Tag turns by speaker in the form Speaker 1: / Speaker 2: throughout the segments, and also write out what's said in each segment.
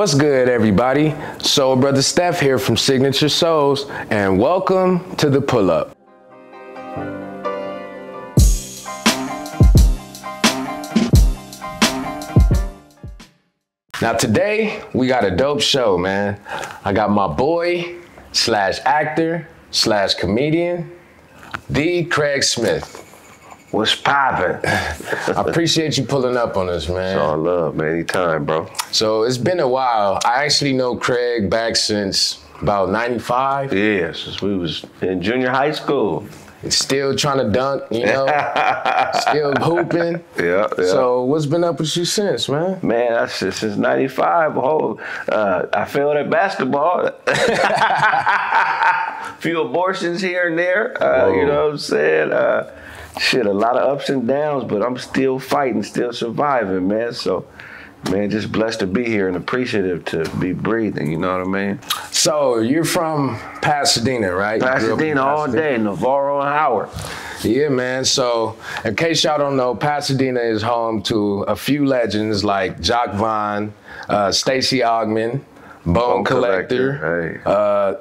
Speaker 1: What's good, everybody? SoleBruthaSteph here from Signature Souls, and welcome to the pull-up. Now today, we got a dope show, man. I got my boy, /actor, /comedian, the Kraig Smith.
Speaker 2: What's poppin'?
Speaker 1: I appreciate you pulling up on us, man.
Speaker 2: It's all love, man. Anytime, bro.
Speaker 1: So it's been a while. I actually know Kraig back since about 95.
Speaker 2: Yeah, since we was in junior high school.
Speaker 1: Still trying to dunk, you know, still hooping.
Speaker 2: Yeah.
Speaker 1: So what's been up with you since, man?
Speaker 2: Man, that's just since 95. I failed at basketball. Few abortions here and there. You know what I'm saying? Shit, a lot of ups and downs, but I'm still fighting, still surviving, man. So, man, just blessed to be here and appreciative to be breathing, you know what I mean?
Speaker 1: So, you're from Pasadena, right?
Speaker 2: Pasadena all day, Navarro and Howard.
Speaker 1: Yeah, man. So, in case y'all don't know, Pasadena is home to a few legends like Jock Vaughn, Stacey Augmon, Bone Collector,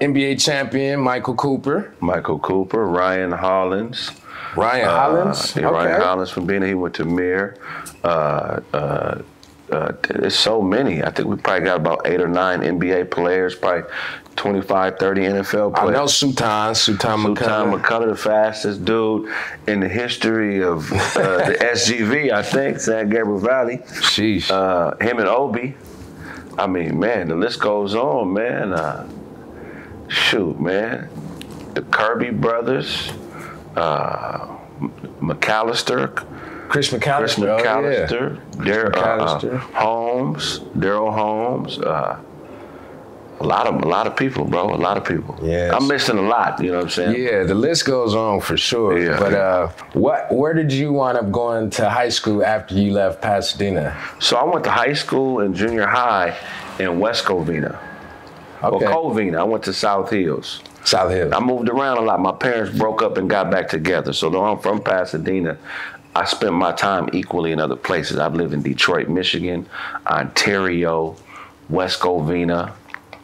Speaker 1: NBA champion Michael Cooper.
Speaker 2: Ryan Hollins.
Speaker 1: Ryan Hollins?
Speaker 2: Yeah, okay. Ryan Hollins from being he went to Mir. There's so many. I think we probably got about 8 or 9 NBA players, probably 25, 30 NFL players.
Speaker 1: I know Sultan McCullough,
Speaker 2: the fastest dude in the history of the SGV, I think, San Gabriel Valley.
Speaker 1: Sheesh.
Speaker 2: Him and Obi. I mean, man, the list goes on, man. Shoot, man. The Kirby brothers. Chris McAllister, Daryl Holmes, a lot of people, bro. A lot of people.
Speaker 1: Yeah,
Speaker 2: I'm missing a lot. You know what I'm saying?
Speaker 1: Yeah, the list goes on for sure. Yeah. But where did you wind up going to high school after you left Pasadena?
Speaker 2: So I went to high school and junior high in West Covina.
Speaker 1: Okay.
Speaker 2: Or Covina. I went to South Hills.
Speaker 1: South Hills.
Speaker 2: I moved around a lot. My parents broke up and got back together. So though I'm from Pasadena, I spent my time equally in other places. I've lived in Detroit, Michigan, Ontario, West Covina.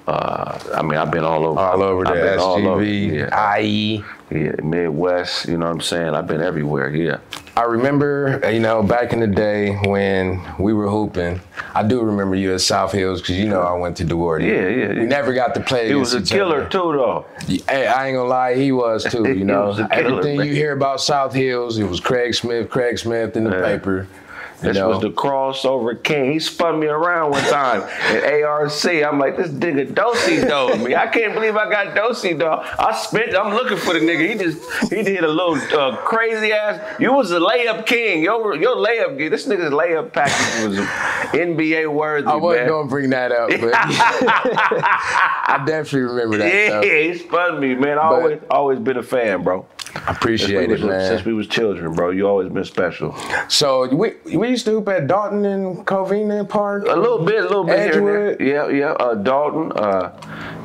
Speaker 2: I mean, I've been all over.
Speaker 1: All over the SGV, IE.
Speaker 2: Yeah, Midwest, you know what I'm saying? I've been everywhere, yeah.
Speaker 1: I remember, you know, back in the day when we were hooping, I do remember you at South Hills because, you know, I went to Duarte.
Speaker 2: Yeah.
Speaker 1: We never got to play
Speaker 2: against each other. He was a killer too, though.
Speaker 1: Hey, I ain't gonna lie, he was too, you know. Everything you hear about South Hills, it was Kraig Smith in the paper.
Speaker 2: This was the crossover king. He spun me around one time at ARC. I'm like, this nigga Dosey-doed me. I can't believe I got Dosey-doed. I'm looking for the nigga. He did a little crazy ass. You was a layup king. Your layup king. This nigga's layup package was NBA worthy.
Speaker 1: I wasn't gonna bring that up, but I definitely remember that.
Speaker 2: Yeah, he spun me, man. Always been a fan, bro.
Speaker 1: I appreciate it, man.
Speaker 2: Since we was children, bro, you always been special.
Speaker 1: So we used to hoop at Dalton and Covina Park.
Speaker 2: A little bit
Speaker 1: Edgewood.
Speaker 2: Here and there. Yeah. Dalton.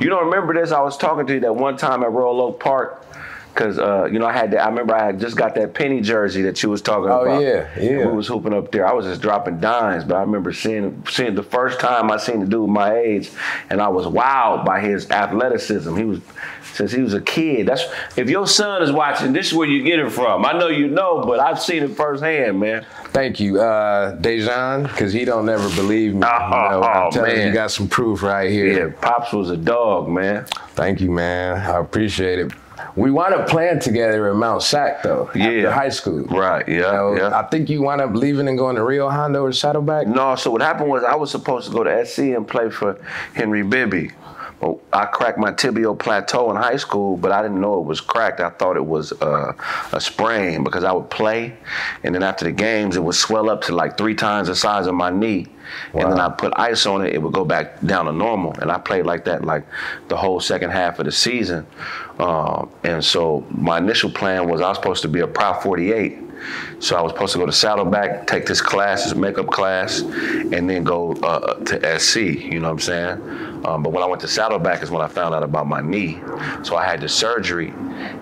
Speaker 2: You don't remember this? I was talking to you that one time at Royal Oak Park. Cause you know, I remember I had just got that Penny jersey that you was talking about.
Speaker 1: Oh yeah.
Speaker 2: We was hooping up there. I was just dropping dimes, but I remember seeing the first time I seen the dude my age, and I was wowed by his athleticism. Since he was a kid. If your son is watching, this is where you get it from. I know you know, but I've seen it firsthand, man.
Speaker 1: Thank you, Dejan, because he don't never believe me. I'm telling you got some proof right here.
Speaker 2: Yeah, Pops was a dog, man.
Speaker 1: Thank you, man. I appreciate it. We wound up playing together at Mount Sac, though, after high school.
Speaker 2: Right, yeah.
Speaker 1: I think you wound up leaving and going to Rio Hondo or Saddleback?
Speaker 2: No, so what happened was I was supposed to go to SC and play for Henry Bibby. Well, I cracked my tibial plateau in high school, but I didn't know it was cracked. I thought it was a sprain because I would play, and then after the games, it would swell up to like 3 times the size of my knee. Wow. And then I put ice on it, it would go back down to normal. And I played like that like the whole second half of the season. And so my initial plan was I was supposed to be a Prop 48. So I was supposed to go to Saddleback, take this class, this makeup class, and then go to SC, you know what I'm saying? But when I went to Saddleback is when I found out about my knee. So I had the surgery,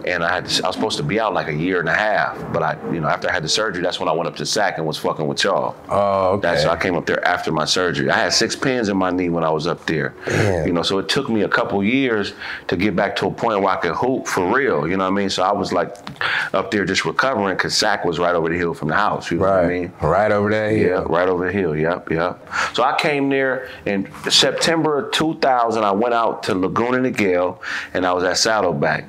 Speaker 2: and I was supposed to be out like a year and a half. But after I had the surgery, that's when I went up to SAC and was fucking with y'all.
Speaker 1: Oh, okay.
Speaker 2: So I came up there after my surgery. I had 6 pins in my knee when I was up there.
Speaker 1: Damn.
Speaker 2: So it took me a couple years to get back to a point where I could hoop for real. You know what I mean? So I was like up there just recovering because SAC was right over the hill from the house. You know what I mean?
Speaker 1: Right over there.
Speaker 2: Yeah, right over the hill. Yep. So I came there in September of 2000. I went out to Laguna Niguel, and I was at Saddleback.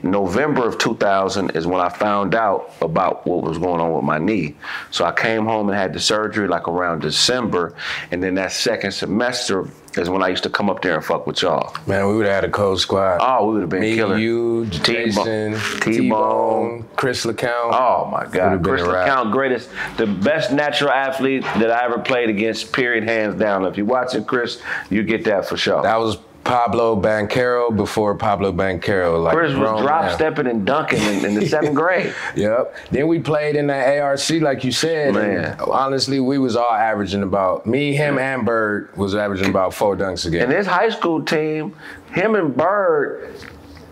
Speaker 2: November of 2000 is when I found out about what was going on with my knee. So I came home and had the surgery like around December, and then that second semester is when I used to come up there and fuck with y'all.
Speaker 1: Man, we would have had a cold squad.
Speaker 2: Oh, we would have been killing.
Speaker 1: Me, you, Jason, T-Bone, Chris LeCount.
Speaker 2: Oh my God, Chris LeCount, greatest, the best natural athlete that I ever played against, period, hands down. If you're watching Chris, you get that for sure.
Speaker 1: That was Pablo Banchero before Pablo Banchero. Like
Speaker 2: Chris was drop stepping and dunking in the 7th grade.
Speaker 1: Yep. Then we played in the ARC, like you said.
Speaker 2: Man.
Speaker 1: Honestly, we was all averaging about, me, him, and Bird was averaging about 4 dunks a game.
Speaker 2: And his high school team, him and Bird,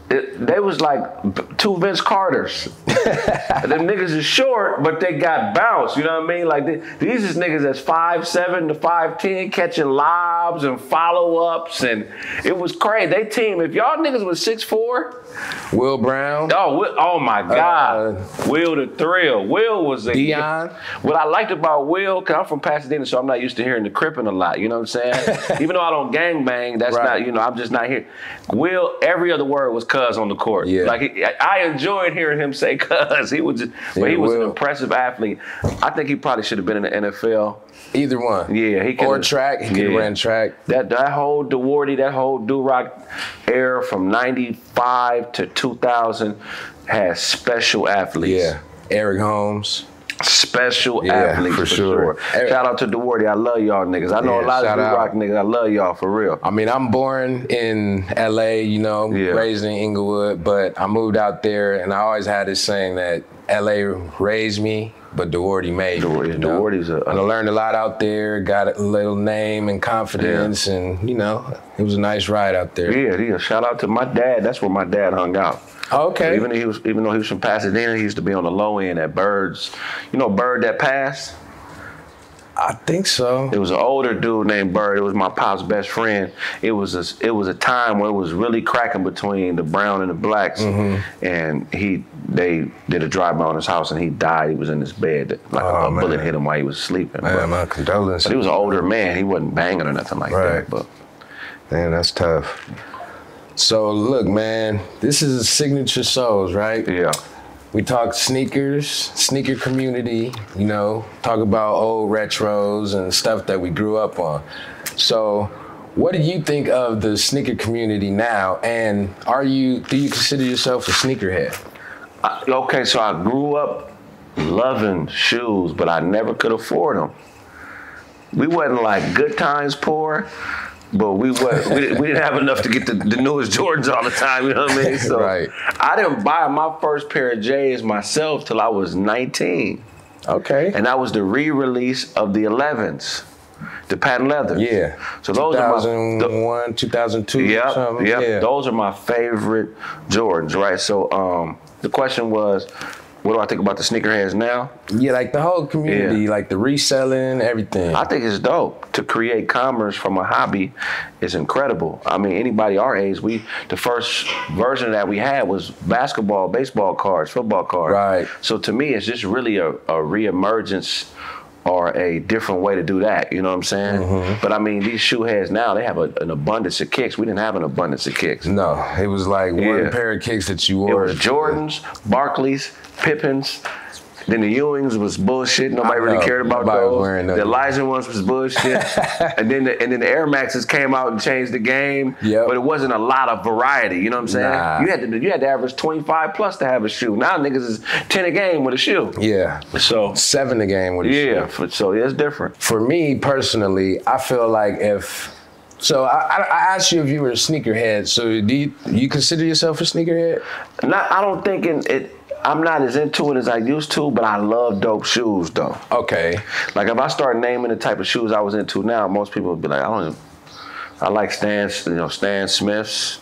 Speaker 2: they was like 2 Vince Carters. Them niggas is short, but they got bounce. You know what I mean? Like these is niggas that's 5'7" to 5'10", catching lobs and follow-ups, and it was crazy. They team, if y'all niggas was 6'4",
Speaker 1: Will Brown.
Speaker 2: Oh my God. Will the Thrill. Will was a
Speaker 1: Dion.
Speaker 2: What I liked about Will, cause I'm from Pasadena, so I'm not used to hearing the crippin' a lot. You know what I'm saying? Even though I don't gangbang, that's not. I'm just not here. Will, every other word was cuz on the court.
Speaker 1: Yeah.
Speaker 2: Like I enjoyed hearing him say cuz. He was, but he was an impressive athlete. I think he probably should have been in the NFL.
Speaker 1: Either one.
Speaker 2: Yeah, he could.
Speaker 1: Or track. He could have ran track.
Speaker 2: That whole DeWardy, that whole Do-Rock era from 95 to 2000 has special athletes.
Speaker 1: Yeah. Eric Holmes.
Speaker 2: Special athletes for sure. Shout out to DeWardy. I love y'all niggas. I know a lot of Do-Rock niggas. I love y'all for real.
Speaker 1: I mean, I'm born in LA, raised in Inglewood, but I moved out there and I always had this saying that LA raised me, but DeWardy made me.
Speaker 2: DeWardy's
Speaker 1: and I learned a lot out there, got a little name and confidence, and it was a nice ride out there.
Speaker 2: Yeah. Shout out to my dad. That's where my dad hung out.
Speaker 1: Okay.
Speaker 2: Even though he was from Pasadena, he used to be on the low end at Bird's. You know Bird that passed?
Speaker 1: I think so.
Speaker 2: It was an older dude named Bird. It was my pop's best friend. It was a time where it was really cracking between the brown and the blacks, and they did a drive-by on his house and he died. He was in his bed, like a bullet hit him while he was sleeping.
Speaker 1: Man, my condolences.
Speaker 2: But he was an older man. He wasn't banging or nothing like that. But
Speaker 1: man, that's tough. So look, man, this is Signature Souls, right?
Speaker 2: Yeah.
Speaker 1: We talk sneakers, sneaker community, talk about old retros and stuff that we grew up on. So what do you think of the sneaker community now? And do you consider yourself a sneakerhead?
Speaker 2: Okay, so I grew up loving shoes, but I never could afford them. We wasn't like good times poor, but we didn't have enough to get the newest Jordans all the time, you know what I mean? So I didn't buy my first pair of J's myself till I was 19.
Speaker 1: Okay.
Speaker 2: And that was the re-release of the 11s, the patent leather.
Speaker 1: Yeah.
Speaker 2: So those
Speaker 1: 2001, 2002.
Speaker 2: Yeah. Those are my favorite Jordans, right? So the question was, what do I think about the sneakerheads now? Yeah,
Speaker 1: like the whole community, like the reselling, everything.
Speaker 2: I think it's dope. To create commerce from a hobby is incredible. I mean, anybody our age, the first version of that we had was basketball, baseball cards, football cards.
Speaker 1: Right.
Speaker 2: So to me, it's just really a reemergence or a different way to do that, you know what I'm saying? But I mean, these shoe heads now, they have an abundance of kicks. We didn't have an abundance of kicks.
Speaker 1: No, it was like one pair of kicks that you wore.
Speaker 2: It was Jordans, Barclays, Pippins. Then the Ewings was bullshit. Nobody really cared about those. The Elijah ones was bullshit. and then the Air Maxes came out and changed the game.
Speaker 1: Yep.
Speaker 2: But it wasn't a lot of variety. You know what I'm saying?
Speaker 1: Nah.
Speaker 2: You had to average 25 plus to have a shoe. Now niggas is 10 a game with a shoe.
Speaker 1: Yeah.
Speaker 2: So
Speaker 1: 7 a game with a shoe.
Speaker 2: Yeah. So it's different.
Speaker 1: For me personally, I feel like So I asked you if you were a sneakerhead. So do you consider yourself a sneakerhead?
Speaker 2: I don't think I'm not as into it as I used to, but I love dope shoes though.
Speaker 1: Okay.
Speaker 2: Like if I start naming the type of shoes I was into now, most people would be like, I like Stan Smiths.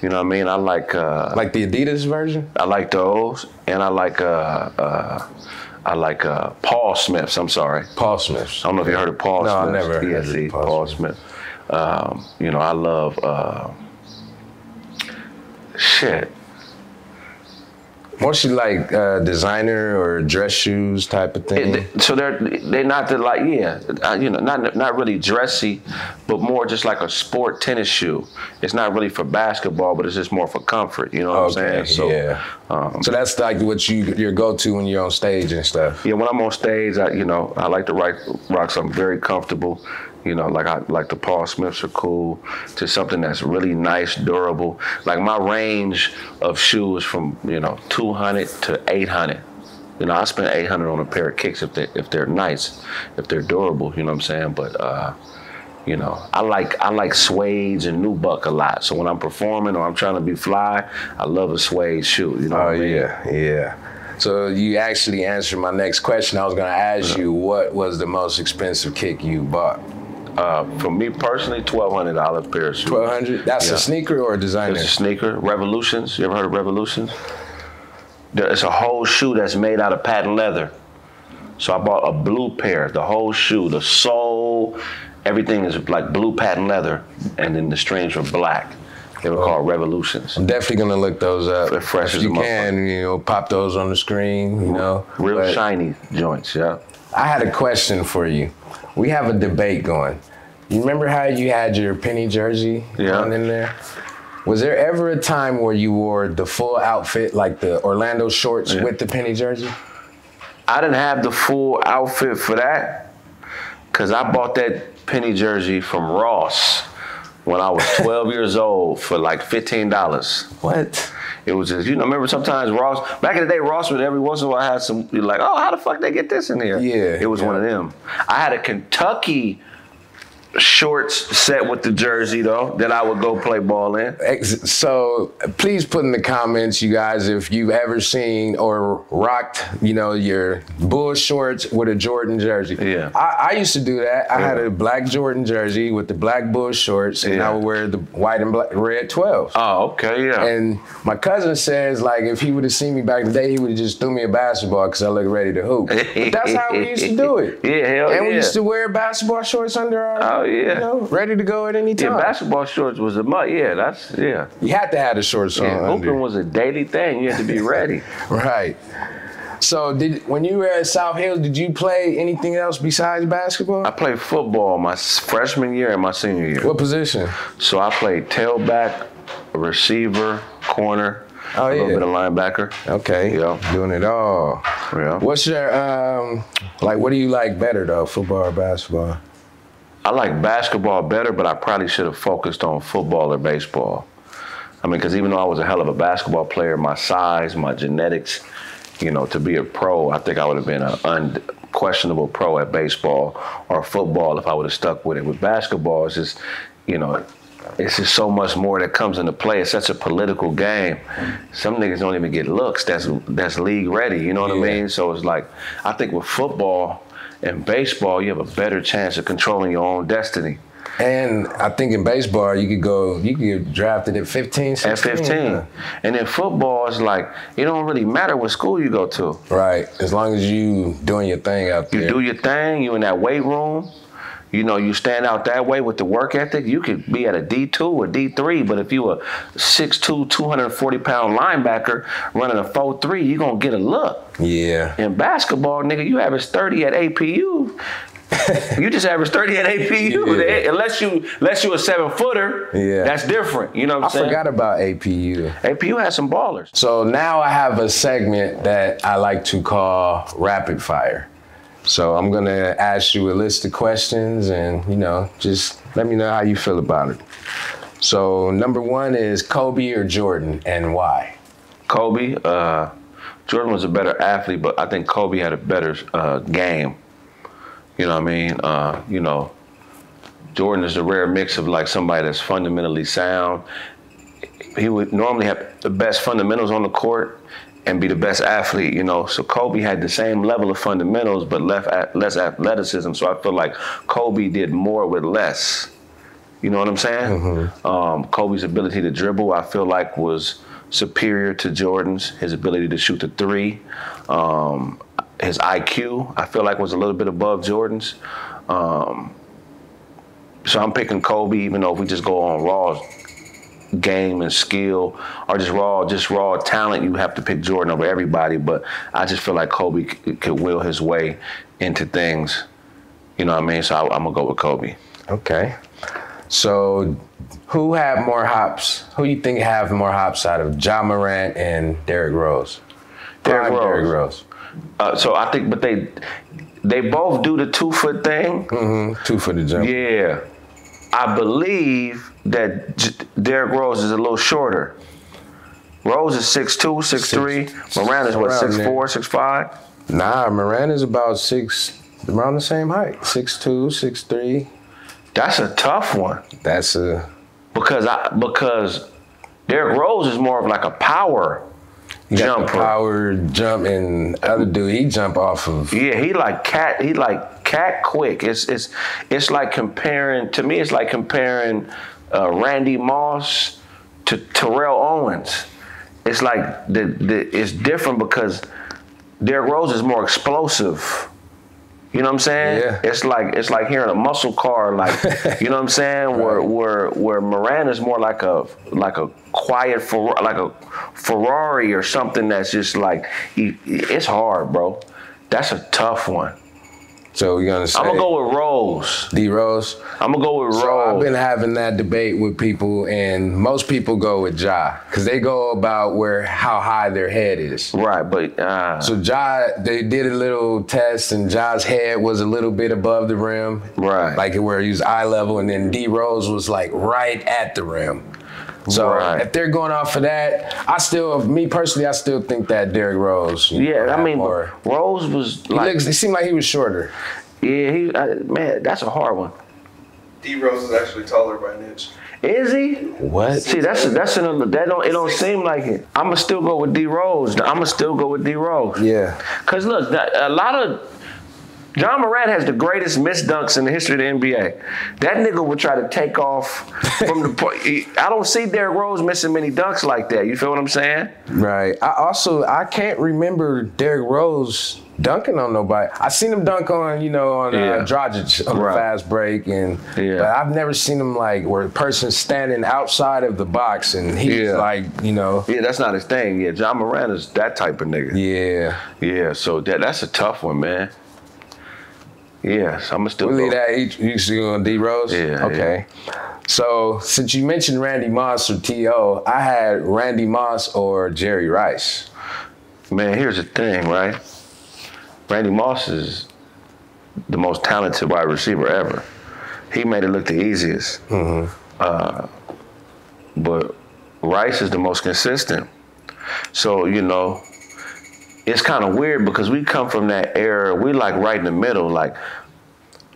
Speaker 2: You know what I mean? I like
Speaker 1: the Adidas version.
Speaker 2: I like those, and I like Paul Smiths. I'm sorry,
Speaker 1: Paul Smiths.
Speaker 2: I don't know if you heard of Paul Smiths.
Speaker 1: No, I never heard
Speaker 2: PSE,
Speaker 1: of Paul Smith.
Speaker 2: You know, I love shit.
Speaker 1: Mostly like designer or dress shoes type of thing.
Speaker 2: So they're not you know, not really dressy, but more just like a sport tennis shoe. It's not really for basketball, but it's just more for comfort. You know what I'm saying? So,
Speaker 1: yeah. So that's like what your go-to when you're on stage and stuff.
Speaker 2: Yeah, when I'm on stage, I like to rock something very comfortable. You know, like the Paul Smiths are cool, to something that's really nice, durable. Like my range of shoes from, you know, 200 to 800. You know, I spend 800 on a pair of kicks if they're nice, if they're durable. You know what I'm saying? But you know, I like suedes and nubuck a lot. So when I'm performing or I'm trying to be fly, I love a suede shoe. You know what I mean?
Speaker 1: Yeah. So you actually answered my next question. I was going to ask you, what was the most expensive kick you bought?
Speaker 2: For me personally, $1,200 pair of shoes.
Speaker 1: $1,200? That's a sneaker or a designer?
Speaker 2: It's a sneaker. Revolutions. You ever heard of Revolutions? It's a whole shoe that's made out of patent leather. So I bought a blue pair, the whole shoe, the sole, everything is like blue patent leather, and then the strings were black. They were called Revolutions.
Speaker 1: I'm definitely gonna look those up.
Speaker 2: They're fresh
Speaker 1: if
Speaker 2: as
Speaker 1: you
Speaker 2: a
Speaker 1: can, you know, pop those on the screen, you know.
Speaker 2: Real shiny joints, yeah.
Speaker 1: I had a question for you. We have a debate going. You remember how you had your penny jersey on in there? Was there ever a time where you wore the full outfit, like the Orlando shorts with the penny jersey?
Speaker 2: I didn't have the full outfit for that, because I bought that penny jersey from Ross when I was 12 years old for like $15.
Speaker 1: What?
Speaker 2: It was just, you know, remember sometimes Ross, back in the day, Ross would every once in a while have some, you're like, oh, how the fuck they get this in here?
Speaker 1: Yeah.
Speaker 2: It was one of them. I had a Kentucky shorts set with the jersey though that I would go play ball in.
Speaker 1: So please put in the comments, you guys, if you've ever seen or rocked, you know, your Bull shorts with a Jordan jersey.
Speaker 2: Yeah.
Speaker 1: I used to do that. I had a black Jordan jersey with the black Bull shorts, and I would wear the white and black, red 12s.
Speaker 2: Oh, okay, yeah.
Speaker 1: And my cousin says, like, if he would have seen me back in the day, he would have just threw me a basketball because I looked ready to hoop. But that's how we used to do it.
Speaker 2: Yeah, hell
Speaker 1: and we used to wear basketball shorts under our you know, ready to go at any time.
Speaker 2: Yeah, basketball shorts was a must. Yeah,
Speaker 1: You had to have the shorts on.
Speaker 2: Yeah, hooping was a daily thing. You had to be ready.
Speaker 1: Right. So when you were at South Hills, did you play anything else besides basketball?
Speaker 2: I played football my freshman year and my senior year.
Speaker 1: What position?
Speaker 2: So I played tailback, receiver, corner, a little bit of linebacker.
Speaker 1: Okay.
Speaker 2: Yeah.
Speaker 1: Doing it all.
Speaker 2: Yeah.
Speaker 1: What's your, what do you like better though, football or basketball?
Speaker 2: I like basketball better, but I probably should have focused on football or baseball. I mean, because even though I was a hell of a basketball player, my size, my genetics, you know, to be a pro, I think I would have been an unquestionable pro at baseball or football if I would have stuck with it. With basketball, it's just, you know, it's just so much more that comes into play. It's such a political game. Some niggas don't even get looks that's league ready, you know what I mean? So it's like, I think with football and baseball, you have a better chance of controlling your own destiny.
Speaker 1: And I think in baseball, you could get drafted at 15, 16. At
Speaker 2: 15. Yeah. And in football, it's like, it don't really matter what school you go to.
Speaker 1: Right, as long as you doing your thing out there.
Speaker 2: You do your thing, you in that weight room, you know, you stand out that way with the work ethic, you could be at a D2 or D3, but if you a 6'2", 240-pound linebacker running a 4.3, you gonna get a look.
Speaker 1: Yeah.
Speaker 2: In basketball, nigga, you average 30 at APU. You just average 30 at APU. Yeah. Unless you a 7-footer, that's different. You know what I'm saying?
Speaker 1: I forgot about APU.
Speaker 2: APU has some ballers.
Speaker 1: So now I have a segment that I like to call Rapid Fire. So I'm gonna ask you a list of questions and, you know, just let me know how you feel about it. So number 1 is Kobe or Jordan, and why?
Speaker 2: Kobe. Jordan was a better athlete, but I think Kobe had a better game. You know what I mean? You know, Jordan is a rare mix of like somebody that's fundamentally sound. He would normally have the best fundamentals on the court and be the best athlete, you know. So Kobe had the same level of fundamentals, but less athleticism. So I feel like Kobe did more with less. You know what I'm saying? Kobe's ability to dribble, I feel like, was superior to Jordan's. His ability to shoot the three, his IQ, I feel like, was a little bit above Jordan's. So I'm picking Kobe, even though if we just go on raw game and skill, or just raw talent, you have to pick Jordan over everybody. But I just feel like Kobe could will his way into things. You know what I mean? So I'm gonna go with Kobe.
Speaker 1: Okay. So, who had more hops? Who you think have more hops out of Ja Morant and Derrick Rose?
Speaker 2: Derrick
Speaker 1: Rose.
Speaker 2: So I think, but they both do the 2 foot thing.
Speaker 1: 2 foot jump.
Speaker 2: Yeah, I believe that Derrick Rose is a little shorter. Rose is 6'2", 6'3". Morant is what, 6'4", 6'5"?
Speaker 1: Nah, Morant is about around the same height, 6'2", 6'3".
Speaker 2: That's a tough one. Because Derrick Rose is more of like a power jumper.
Speaker 1: Power jump, and other dude, he jump off of.
Speaker 2: Yeah, he like cat quick. It's like comparing, to me, it's like comparing Randy Moss to Terrell Owens. It's like it's different because Derrick Rose is more explosive. You know what I'm saying?
Speaker 1: Yeah.
Speaker 2: It's like hearing a muscle car, like, you know what I'm saying?
Speaker 1: Right.
Speaker 2: Where Morant is more like a quiet, like a Ferrari or something that's just like, it's hard, bro. That's a tough one.
Speaker 1: So we're gonna say
Speaker 2: I'm gonna go with Rose.
Speaker 1: D Rose.
Speaker 2: I'm gonna go with Rose.
Speaker 1: So I've been having that debate with people, and most people go with Ja because they go about how high their head is.
Speaker 2: Right, but
Speaker 1: so Ja, they did a little test, and Ja's head was a little bit above the rim,
Speaker 2: right,
Speaker 1: like where he was eye level, and then D Rose was like right at the rim. So if they're going off of that, me personally, I still think that Derrick Rose.
Speaker 2: Yeah, I mean, Rose was like,
Speaker 1: it seemed like he was shorter.
Speaker 2: Yeah, man, that's a hard one.
Speaker 3: D Rose is actually taller by an inch.
Speaker 2: Is he?
Speaker 1: What?
Speaker 2: See, that's another. It don't seem like it. I'ma still go with D Rose. Yeah. Cause look, a lot of. Ja Morant has the greatest missed dunks in the history of the NBA. That nigga would try to take off from the point. I don't see Derrick Rose missing many dunks like that. You feel what I'm saying?
Speaker 1: Right. I can't remember Derrick Rose dunking on nobody. I seen him dunk on Dragic on the fast break, but I've never seen him like where a person's standing outside of the box and he's like, Yeah,
Speaker 2: that's not his thing. Yeah, Ja Morant is that type of nigga.
Speaker 1: Yeah.
Speaker 2: Yeah, so that's a tough one, man. Yes, I'm going to still go.
Speaker 1: Leave that, you still on D Rose?
Speaker 2: Yeah.
Speaker 1: Okay. Yeah. So, since you mentioned Randy Moss or T.O., I had Randy Moss or Jerry Rice.
Speaker 2: Man, here's the thing, right? Randy Moss is the most talented wide receiver ever. He made it look the easiest. But Rice is the most consistent. So, it's kind of weird because we come from that era, we like right in the middle, like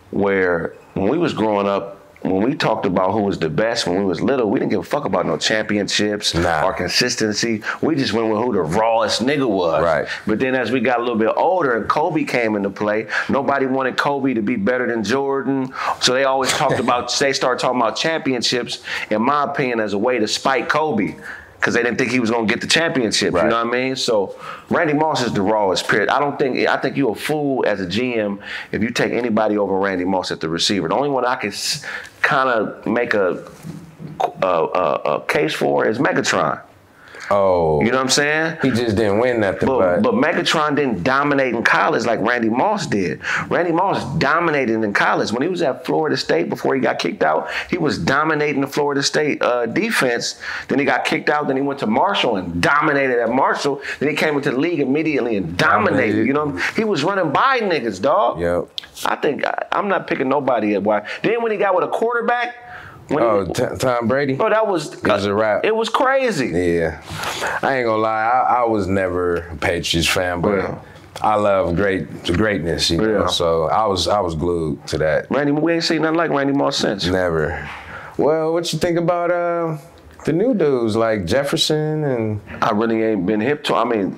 Speaker 2: where when we was growing up, when we talked about who was the best when we was little, we didn't give a fuck about no championships or consistency. We just went with who the rawest nigga was.
Speaker 1: Right.
Speaker 2: But then as we got a little bit older and Kobe came into play, nobody wanted Kobe to be better than Jordan. So they always talked about, they started talking about championships, in my opinion, as a way to spite Kobe. Because they didn't think he was going to get the championship, you know what I mean? So Randy Moss is the rawest, period. I think you're a fool as a GM if you take anybody over Randy Moss at the receiver. The only one I can kind of make a case for is Megatron.
Speaker 1: Oh.
Speaker 2: You know what I'm saying?
Speaker 1: He just didn't win nothing.
Speaker 2: But Megatron didn't dominate in college like Randy Moss did. Randy Moss dominated in college. When he was at Florida State before he got kicked out, he was dominating the Florida State defense. Then he got kicked out. Then he went to Marshall and dominated at Marshall. Then he came into the league immediately and dominated. You know, he was running by niggas, dog.
Speaker 1: Yep.
Speaker 2: I think I'm not picking nobody at wide. Then when he got with a quarterback,
Speaker 1: Tom Brady?
Speaker 2: Oh, that was
Speaker 1: a wrap.
Speaker 2: It was crazy.
Speaker 1: Yeah. I ain't gonna lie, I was never a Patriots fan, but I love greatness, you know. So I was glued to that.
Speaker 2: We ain't seen nothing like Randy Moss since.
Speaker 1: Never. Well, what you think about the new dudes like Jefferson and?
Speaker 2: I really ain't been hip to. I mean,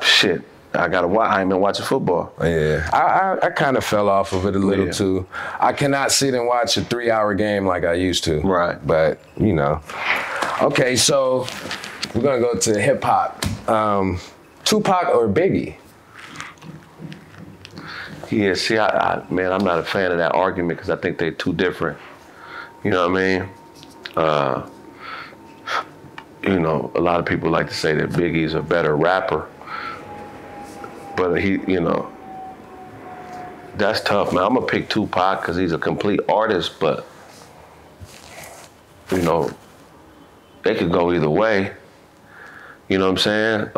Speaker 2: shit. I ain't been watching football.
Speaker 1: Yeah, I kind of fell off of it a little too. I cannot sit and watch a 3-hour game like I used to.
Speaker 2: Right.
Speaker 1: But, you know. Okay, so we're going to go to hip hop. Tupac or Biggie?
Speaker 2: Yeah, see, man, I'm not a fan of that argument because I think they're too different. You know what I mean? You know, a lot of people like to say that Biggie's a better rapper. But he, you know, that's tough, man. I'm going to pick Tupac because he's a complete artist, but, you know, they could go either way. You know what I'm saying?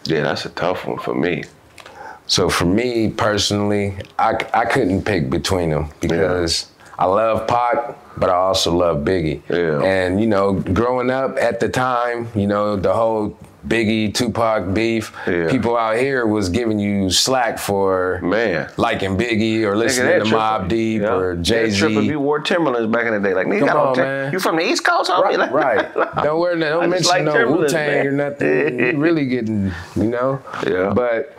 Speaker 2: Yeah, that's a tough one for me.
Speaker 1: So for me personally, I couldn't pick between them because I love Pac, but I also love Biggie.
Speaker 2: Yeah.
Speaker 1: And, you know, growing up at the time, you know, the whole Biggie, Tupac beef, people out here was giving you slack for liking Biggie or listening to Mobb Deep or Jay-Z.
Speaker 2: If you wore Timberlands back in the day, like, nigga,
Speaker 1: come on, man.
Speaker 2: You from the East Coast, homie?
Speaker 1: Right. Don't wear that. Don't mention no Wu-Tang or nothing. You really getting, you know?
Speaker 2: Yeah.
Speaker 1: But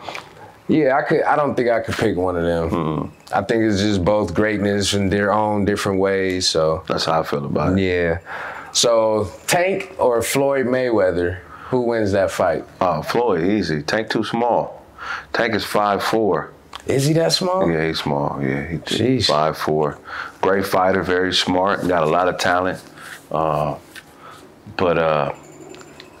Speaker 1: yeah, I don't think I could pick one of them. Mm-hmm. I think it's just both greatness in their own different ways. So
Speaker 2: that's how I feel about it.
Speaker 1: Yeah. So Tank or Floyd Mayweather? Who wins that fight?
Speaker 2: Oh, Floyd, easy. Tank too small. Tank is 5'4".
Speaker 1: Is he that small?
Speaker 2: Yeah, he's small. Yeah, he's 5'4". Great fighter, very smart, got a lot of talent. But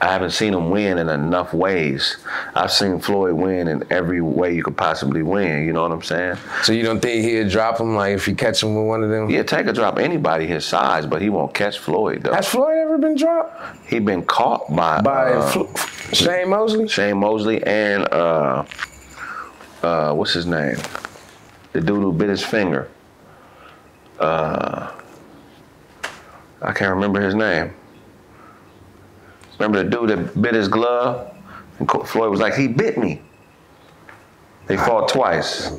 Speaker 2: I haven't seen him win in enough ways. I've seen Floyd win in every way you could possibly win, you know what I'm saying?
Speaker 1: So you don't think he'd drop him, like if you catch him with one of them?
Speaker 2: Yeah, Tank could drop anybody his size, but he won't catch Floyd, though.
Speaker 1: Has Floyd ever been dropped?
Speaker 2: He been caught by
Speaker 1: Shane Mosley?
Speaker 2: Shane Mosley and, what's his name? The dude who bit his finger. I can't remember his name. Remember the dude that bit his glove? And Floyd was like, he bit me. They fought twice.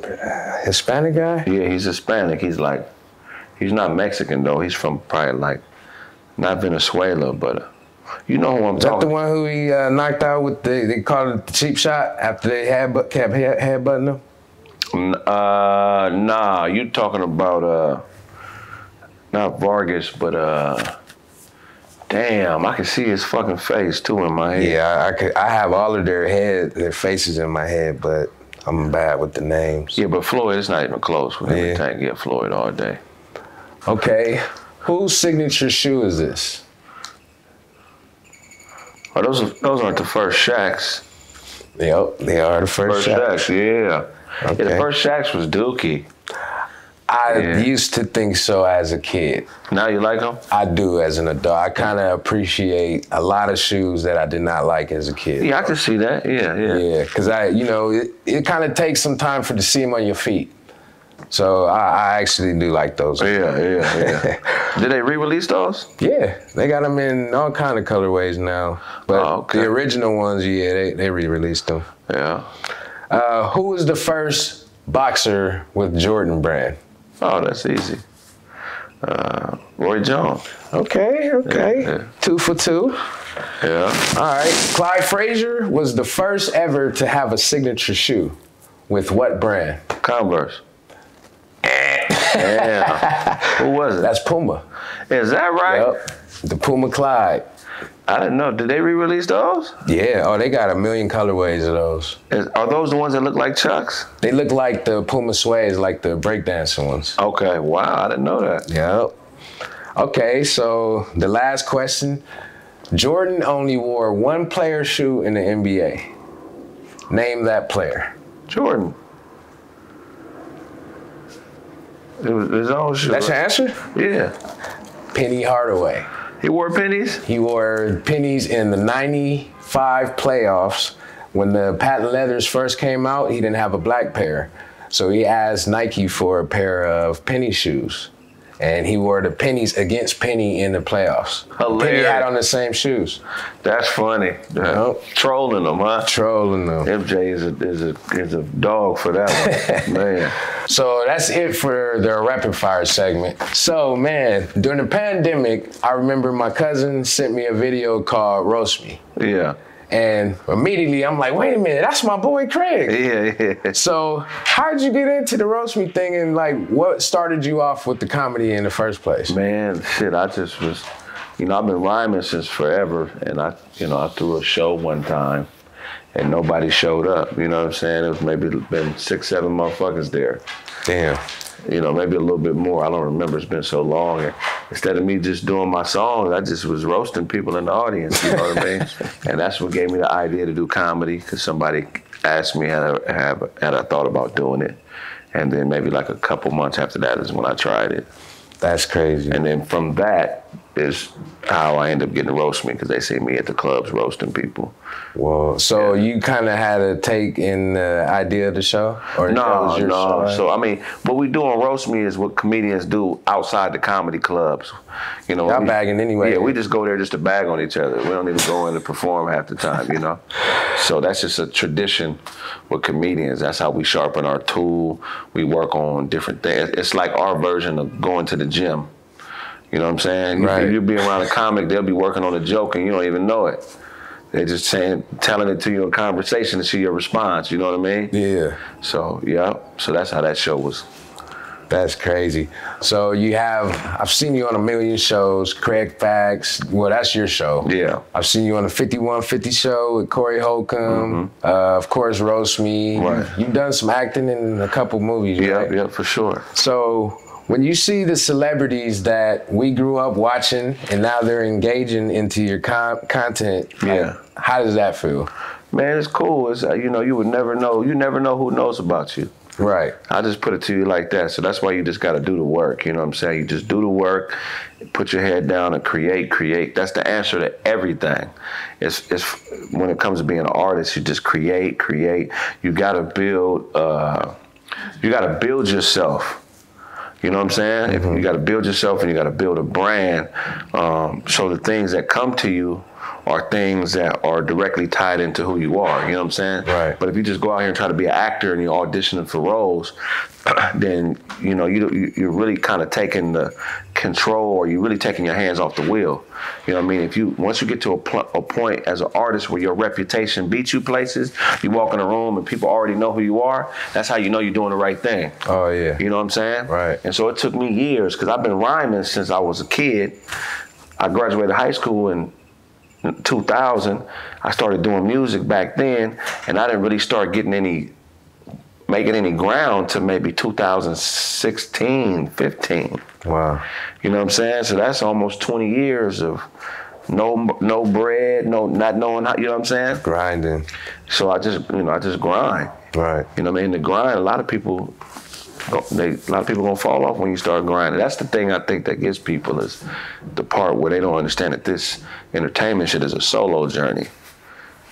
Speaker 1: Hispanic guy?
Speaker 2: Yeah, he's Hispanic. He's not Mexican though. He's from probably like, not Venezuela, but you know who I'm talking about.
Speaker 1: Is that the one who he knocked out with they called it the cheap shot after they kept headbutting him?
Speaker 2: Nah, you talking about, not Vargas, but damn, I can see his fucking face too in my head.
Speaker 1: Yeah, I have all of their faces in my head, but I'm bad with the names.
Speaker 2: Yeah, but Floyd, it's not even close with him and Tank. Yeah, Floyd all day.
Speaker 1: Okay, whose signature shoe is this?
Speaker 2: Oh, those aren't the first Shaqs.
Speaker 1: Yep, they are the first Shaqs.
Speaker 2: Yeah.
Speaker 1: Okay.
Speaker 2: Yeah, the first Shaqs was Dookie.
Speaker 1: I used to think so as a kid.
Speaker 2: Now you like them?
Speaker 1: I do as an adult. I kind of appreciate a lot of shoes that I did not like as a kid.
Speaker 2: Yeah, I can see that. Yeah.
Speaker 1: Yeah, because it kind of takes some time to see them on your feet. So I actually do like those.
Speaker 2: Yeah. Did they re-release those?
Speaker 1: Yeah, they got them in all kind of colorways now. But the original ones, they re-released them.
Speaker 2: Yeah.
Speaker 1: Who was the first boxer with Jordan brand?
Speaker 2: Oh, that's easy. Roy Jones.
Speaker 1: Okay. Yeah. 2 for 2.
Speaker 2: Yeah.
Speaker 1: All right. Clyde Frazier was the first ever to have a signature shoe. With what brand?
Speaker 2: Converse. Damn. Who was it?
Speaker 1: That's Puma.
Speaker 2: Is that right?
Speaker 1: Yep. The Puma Clyde.
Speaker 2: I didn't know. Did they re-release those?
Speaker 1: Yeah. Oh, they got a million colorways of those.
Speaker 2: Are those the ones that look like Chucks?
Speaker 1: They look like the Puma Suedes, like the breakdancing ones.
Speaker 2: Okay. Wow. I didn't know that.
Speaker 1: Yep. Okay. So the last question. Jordan only wore one player shoe in the NBA. Name that player.
Speaker 2: Jordan. It was his own shoe.
Speaker 1: That's your answer?
Speaker 2: Yeah.
Speaker 1: Penny Hardaway.
Speaker 2: He wore pennies?
Speaker 1: He wore pennies in the 95 playoffs. When the patent leathers first came out, he didn't have a black pair. So he asked Nike for a pair of penny shoes. And he wore the pennies against Penny in the playoffs.
Speaker 2: Hilarious.
Speaker 1: Penny had on the same shoes.
Speaker 2: That's funny. Trolling them, huh?
Speaker 1: Trolling them.
Speaker 2: MJ is a dog for that one, man.
Speaker 1: So that's it for the rapid fire segment. So man, during the pandemic, I remember my cousin sent me a video called Roast Me.
Speaker 2: Yeah.
Speaker 1: And immediately I'm like, wait a minute, that's my boy Kraig.
Speaker 2: Yeah.
Speaker 1: So how'd you get into the roast me thing, and like what started you off with the comedy in the first place?
Speaker 2: Man, shit, I just was, I've been rhyming since forever, and I threw a show one time and nobody showed up, you know what I'm saying? It was maybe been 6, 7 motherfuckers there.
Speaker 1: Damn.
Speaker 2: Maybe a little bit more. I don't remember. It's been so long. And instead of me just doing my songs, I just was roasting people in the audience. You know what I mean? And that's what gave me the idea to do comedy, because somebody asked me had I thought about doing it. And then maybe like a couple months after that is when I tried it.
Speaker 1: That's crazy.
Speaker 2: And then from that is how I ended up getting to roast me, because they see me at the clubs roasting people.
Speaker 1: Well, so you kind of had a take in the idea of the show? Or
Speaker 2: No.
Speaker 1: show?
Speaker 2: So, I mean, what we do on Roast Me is what comedians do outside the comedy clubs.
Speaker 1: Y'all bagging anyway.
Speaker 2: Yeah, we just go there just to bag on each other. We don't even go in to perform half the time, So that's just a tradition with comedians. That's how we sharpen our tool. We work on different things. It's like our version of going to the gym. You know what I'm saying?
Speaker 1: Right.
Speaker 2: You'll be around a comic, they'll be working on a joke and you don't even know it. They're just telling it to you in conversation to see your response, you know what I mean?
Speaker 1: Yeah.
Speaker 2: So, yeah. So that's how that show was.
Speaker 1: That's crazy. So I've seen you on a million shows, Kraig Facts. Well, that's your show.
Speaker 2: Yeah.
Speaker 1: I've seen you on the 5150 show with Corey Holcomb. Of course, Roast Me.
Speaker 2: Right.
Speaker 1: You've done some acting in a couple movies, right?
Speaker 2: Yeah, for sure.
Speaker 1: So when you see the celebrities that we grew up watching and now they're engaging into your content, how does that feel?
Speaker 2: Man, it's cool. It's you would never know. You never know who knows about you.
Speaker 1: Right.
Speaker 2: I just put it to you like that. So that's why you just got to do the work. You know what I'm saying? You just do the work, put your head down and create. That's the answer to everything. It's when it comes to being an artist, you just create. You got to build. You got to build yourself. You know what I'm saying? If you got to build yourself and you got to build a brand. So the things that come to you are things that are directly tied into who you are. You know what I'm saying?
Speaker 1: Right.
Speaker 2: But if you just go out here and try to be an actor and you're auditioning for roles, then you're really kind of taking the control, or you're really taking your hands off the wheel. You know what I mean? Once you get to a point as an artist where your reputation beats you places, you walk in a room and people already know who you are. That's how you know you're doing the right thing.
Speaker 1: Oh yeah.
Speaker 2: You know what I'm saying?
Speaker 1: Right.
Speaker 2: And so it took me years, because I've been rhyming since I was a kid. I graduated high school in 2000. I started doing music back then, and I didn't really start making any ground to maybe 2016, 15.
Speaker 1: Wow.
Speaker 2: You know what I'm saying? So that's almost 20 years of no bread, not knowing how, you know what I'm saying?
Speaker 1: Grinding.
Speaker 2: So I just grind.
Speaker 1: Right.
Speaker 2: You know what I mean? The grind, a lot of people gonna fall off when you start grinding. That's the thing I think that gets people, is the part where they don't understand that this entertainment shit is a solo journey.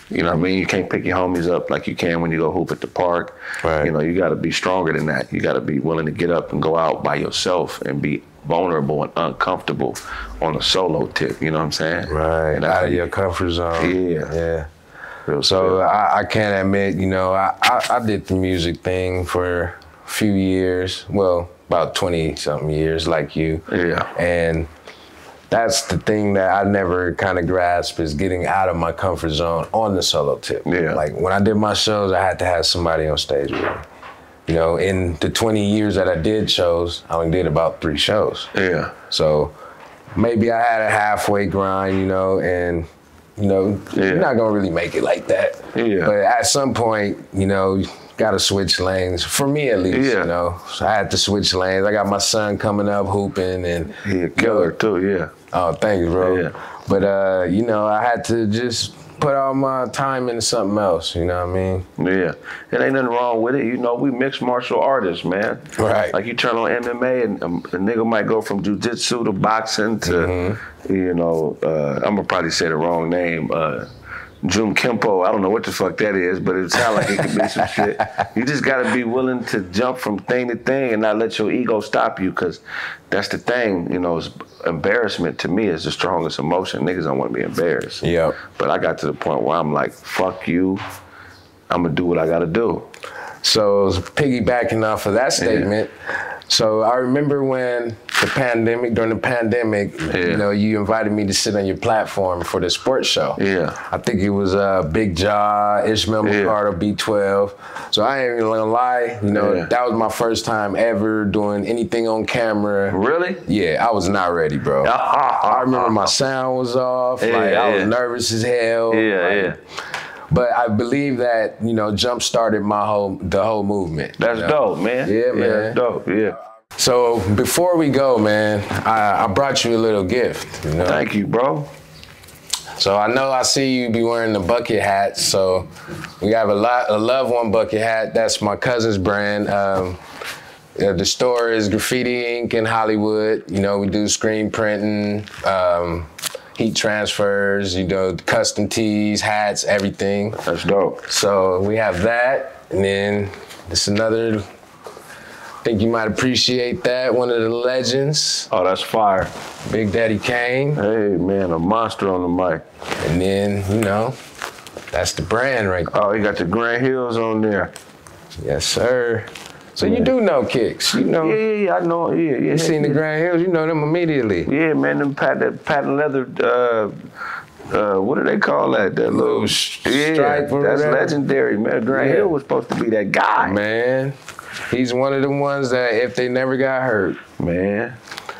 Speaker 2: You know what I mean? You can't pick your homies up like you can when you go hoop at the park.
Speaker 1: Right.
Speaker 2: You got to be stronger than that. You got to be willing to get up and go out by yourself and be vulnerable and uncomfortable on a solo tip. You know what I'm saying?
Speaker 1: Right.
Speaker 2: And
Speaker 1: out of your comfort zone.
Speaker 2: Yeah.
Speaker 1: Real so I can't admit, I did the music thing for a few years. Well, about 20-something years, like you.
Speaker 2: Yeah.
Speaker 1: And that's the thing that I never kind of grasped, is getting out of my comfort zone on the solo tip.
Speaker 2: Yeah.
Speaker 1: Like when I did my shows, I had to have somebody on stage with me. In the 20 years that I did shows, I only did about 3 shows.
Speaker 2: Yeah.
Speaker 1: So maybe I had a halfway grind, and you're not gonna really make it like that.
Speaker 2: Yeah.
Speaker 1: But at some point, you gotta switch lanes. For me, at least, So I had to switch lanes. I got my son coming up hooping, and
Speaker 2: he a killer too. Yeah.
Speaker 1: Oh, thanks, bro.
Speaker 2: Yeah.
Speaker 1: But I had to just put all my time into something else. You know what I mean?
Speaker 2: Yeah. There ain't nothing wrong with it. We mixed martial artists, man.
Speaker 1: Right.
Speaker 2: Like you turn on MMA, and a nigga might go from jiu-jitsu to boxing to, I'm gonna probably say the wrong name. Jun Kempo, I don't know what the fuck that is, but it sounds like it could be some shit. You just gotta be willing to jump from thing to thing and not let your ego stop you, because that's the thing, embarrassment to me is the strongest emotion. Niggas don't want to be embarrassed.
Speaker 1: Yep.
Speaker 2: But I got to the point where I'm like, fuck you, I'm gonna do what I gotta do.
Speaker 1: So piggybacking off of that statement, so I remember when during the pandemic, you know, you invited me to sit on your platform for the sports show.
Speaker 2: Yeah.
Speaker 1: I think it was Big Jaw, MsMillie, B12. So I ain't even gonna lie, you know, that was my first time ever doing anything on camera.
Speaker 2: Really?
Speaker 1: Yeah, I was not ready, bro. I remember my sound was off. I was nervous as hell. But I believe that, you know, jump started the whole movement.
Speaker 2: That's dope, man.
Speaker 1: Yeah, man.
Speaker 2: That's dope, yeah.
Speaker 1: So before we go, man, I brought you a little gift. You know?
Speaker 2: Thank you, bro.
Speaker 1: So I see you be wearing the bucket hat. So we have a Love One bucket hat. That's my cousin's brand. The store is Graffiti Ink in Hollywood. You know, we do screen printing, heat transfers, you know, custom tees, hats, everything.
Speaker 2: That's dope.
Speaker 1: So we have that, and then this another. I think you might appreciate that. One of the legends.
Speaker 2: Oh, that's fire.
Speaker 1: Big Daddy Kane.
Speaker 2: Hey, man, a monster on the mic.
Speaker 1: And then, you know, that's the brand right there.
Speaker 2: Oh, he got the Grand Hills on there.
Speaker 1: Yes, sir. So you do know Kicks, you know?
Speaker 2: Yeah, I know. Yeah.
Speaker 1: You seen the Grand Hills, you know them immediately.
Speaker 2: Yeah, man, them patent leather, what do they call that? That little
Speaker 1: stripe or
Speaker 2: that's
Speaker 1: whatever.
Speaker 2: legendary, man. Grand Hill was supposed to be that guy.
Speaker 1: Man, he's one of the ones that if they never got hurt.
Speaker 2: Man,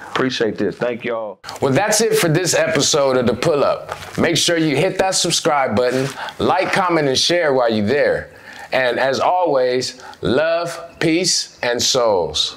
Speaker 2: appreciate this. Thank y'all.
Speaker 1: Well, that's it for this episode of The Pull Up. Make sure you hit that subscribe button, like, comment, and share while you're there. And as always, love, peace, and souls.